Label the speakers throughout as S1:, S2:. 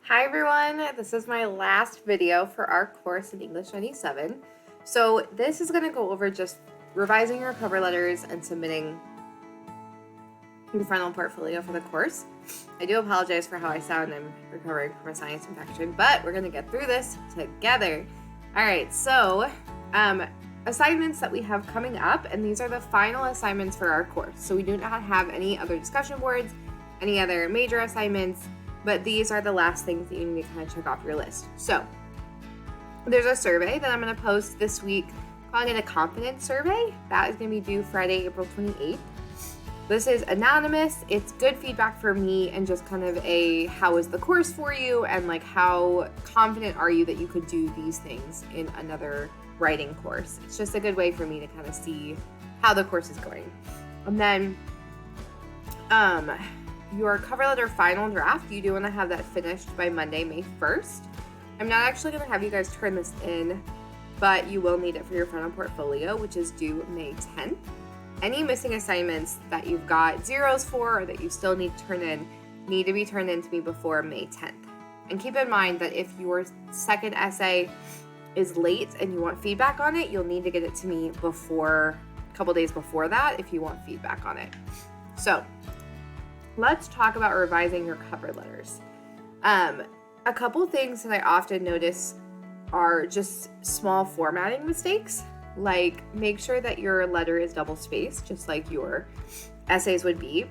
S1: Hi everyone, this is my last video for our course in English 97. So this is going to go over just revising your cover letters and submitting your final portfolio for the course. I do apologize for how I sound. I'm recovering from a sinus infection, but we're going to get through this together. Alright, so assignments that we have coming up, and these are the final assignments for our course. So we do not have any other discussion boards, any other major assignments, but these are the last things that you need to kind of check off your list. So there's a survey that I'm going to post this week, calling it a confidence survey. That is going to be due Friday, April 28th. This is anonymous. It's good feedback for me and just kind of a how is the course for you and like how confident are you that you could do these things in another writing course. It's just a good way for me to kind of see how the course is going. And then your cover letter final draft, you do want to have that finished by Monday, May 1st. I'm not actually going to have you guys turn this in, but you will need it for your final portfolio, which is due May 10th. Any missing assignments that you've got zeros for or that you still need to turn in need to be turned in to me before May 10th. And keep in mind that if your second essay is late and you want feedback on it, you'll need to get it to me before a couple days before that if you want feedback on it. So let's talk about revising your cover letters. A couple things that I often notice are just small formatting mistakes, like make sure that your letter is double spaced, just like your essays would be.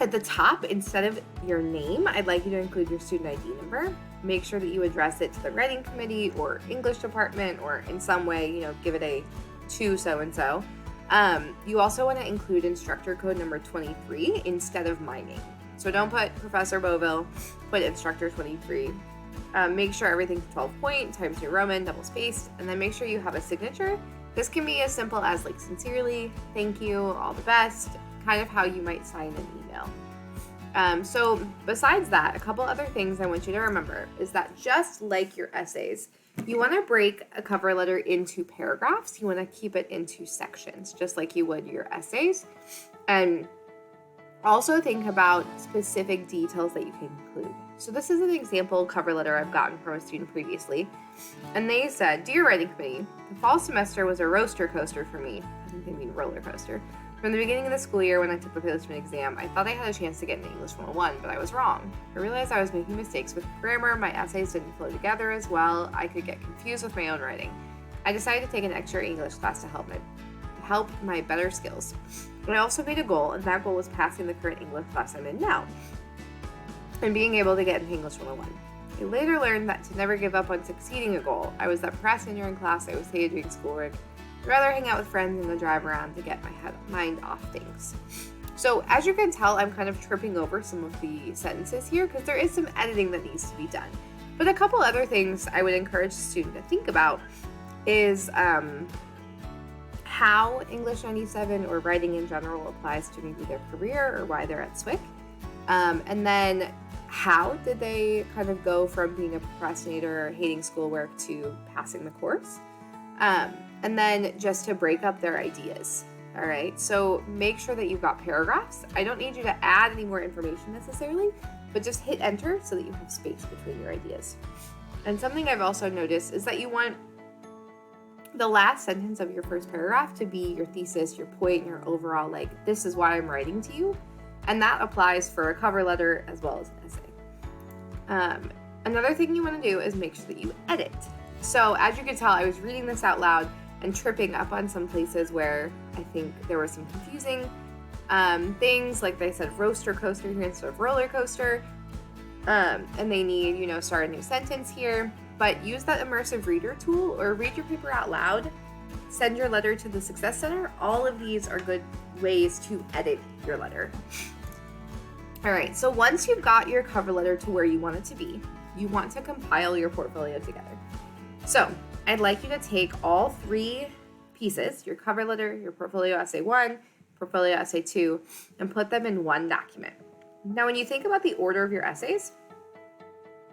S1: At the top, instead of your name, I'd like you to include your student ID number. Make sure that you address it to the writing committee or English department or in some way, give it a to so-and-so. You also want to include instructor code number 23 instead of my name. So don't put Professor Boville, put instructor 23. Make sure everything's 12 point, Times New Roman, double spaced, and then make sure you have a signature. This can be as simple as like sincerely, thank you, all the best, kind of how you might sign an email. So besides that, a couple other things I want you to remember is that just like your essays, you want to break a cover letter into paragraphs. You want to keep it into sections, just like you would your essays. And also think about specific details that you can include. So this is an example cover letter I've gotten from a student previously. And they said, "Dear writing committee, the fall semester was a roaster coaster for me." I think they mean roller coaster. From the beginning of the school year when I took the placement exam, I thought I had a chance to get an English 101, but I was wrong. I realized I was making mistakes with grammar, my essays didn't flow together as well, I could get confused with my own writing. I decided to take an extra English class to help my better skills. I also made a goal, and that goal was passing the current English class I'm in now, and being able to get an English 101. I later learned that to never give up on succeeding a goal. I was that procrastinator in class, I was hated doing schoolwork. I'd rather hang out with friends than to drive around to get my mind off things. So as you can tell, I'm kind of tripping over some of the sentences here because there is some editing that needs to be done. But a couple other things I would encourage the student to think about is how English 97 or writing in general applies to maybe their career or why they're at SWIC. And then how did they kind of go from being a procrastinator or hating schoolwork to passing the course? And then just to break up their ideas. All right, so make sure that you've got paragraphs. I don't need you to add any more information necessarily, but just hit enter so that you have space between your ideas. And something I've also noticed is that you want the last sentence of your first paragraph to be your thesis, your point, your overall, like, this is why I'm writing to you. And that applies for a cover letter as well as an essay. Another thing you want to do is make sure that you edit. So as you can tell, I was reading this out loud and tripping up on some places where I think there were some confusing things, like they said roaster coaster here instead of roller coaster, and they need, start a new sentence here, but use that immersive reader tool or read your paper out loud, send your letter to the Success Center. All of these are good ways to edit your letter. All right, so once you've got your cover letter to where you want it to be, you want to compile your portfolio together. So I'd like you to take all three pieces, your cover letter, your portfolio essay 1, portfolio essay 2, and put them in one document. Now, when you think about the order of your essays,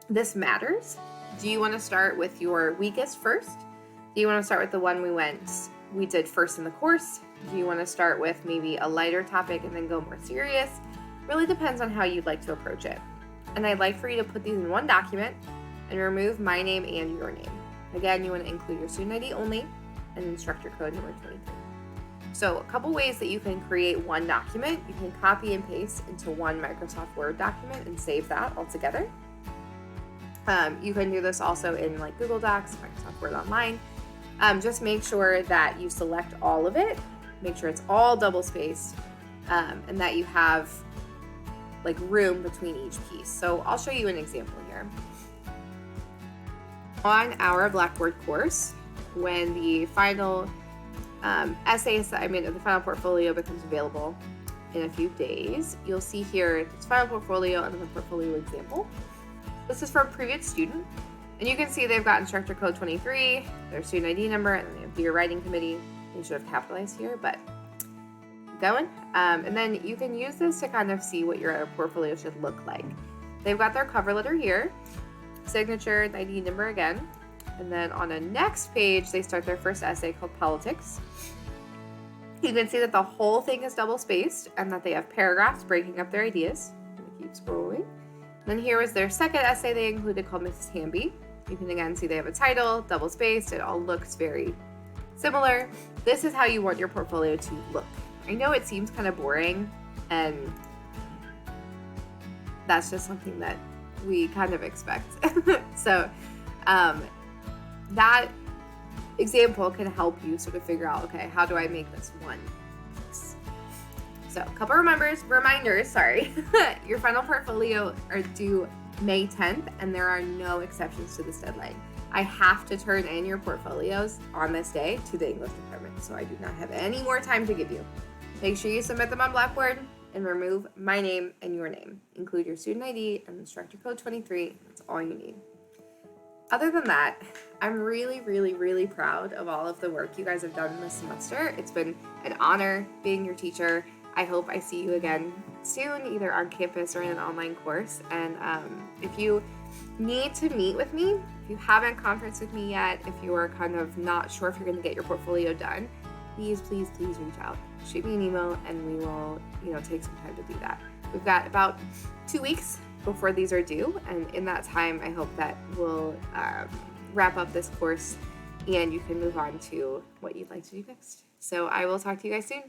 S1: this matters. Do you want to start with your weakest first? Do you want to start with the one we did first in the course? Do you want to start with maybe a lighter topic and then go more serious? Really depends on how you'd like to approach it. And I'd like for you to put these in one document and remove my name and your name. Again, you want to include your student ID only and instructor code number 23. So a couple ways that you can create one document. You can copy and paste into one Microsoft Word document and save that all together. You can do this also in like Google Docs, Microsoft Word Online. Just make sure that you select all of it. Make sure it's all double spaced and that you have like room between each piece. So I'll show you an example here. On our Blackboard course, when the final essay assignment of the final portfolio becomes available in a few days, you'll see here this final portfolio and the portfolio example. This is for a previous student, and you can see they've got instructor code 23, their student ID number, and then they have Dear Writing Committee. They should have capitalized here, but keep going. And then you can use this to kind of see what your portfolio should look like. They've got their cover letter here, signature, ID number again, and then on the next page, they start their first essay called Politics. You can see that the whole thing is double spaced and that they have paragraphs breaking up their ideas. Keep scrolling. Then here was their second essay they included called Mrs. Hamby. You can again see they have a title, double spaced. It all looks very similar. This is how you want your portfolio to look. I know it seems kind of boring, and that's just something that we kind of expect. So that example can help you sort of figure out, okay, how do I make this one piece? So a couple reminders, your final portfolio are due May 10th, and there are no exceptions to this deadline. I have to turn in your portfolios on this day to the English department, so I do not have any more time to give you. Make sure you submit them on Blackboard and remove my name and your name. Include your student ID and instructor code 23. That's all you need. Other than that, I'm really, really, really proud of all of the work you guys have done this semester. It's been an honor being your teacher. I hope I see you again soon, either on campus or in an online course. And if you need to meet with me, if you haven't conferenced with me yet, if you're kind of not sure if you're going to get your portfolio done, please reach out. Shoot me an email and we will, take some time to do that. We've got about 2 weeks before these are due, and in that time, I hope that we'll wrap up this course and you can move on to what you'd like to do next. So I will talk to you guys soon.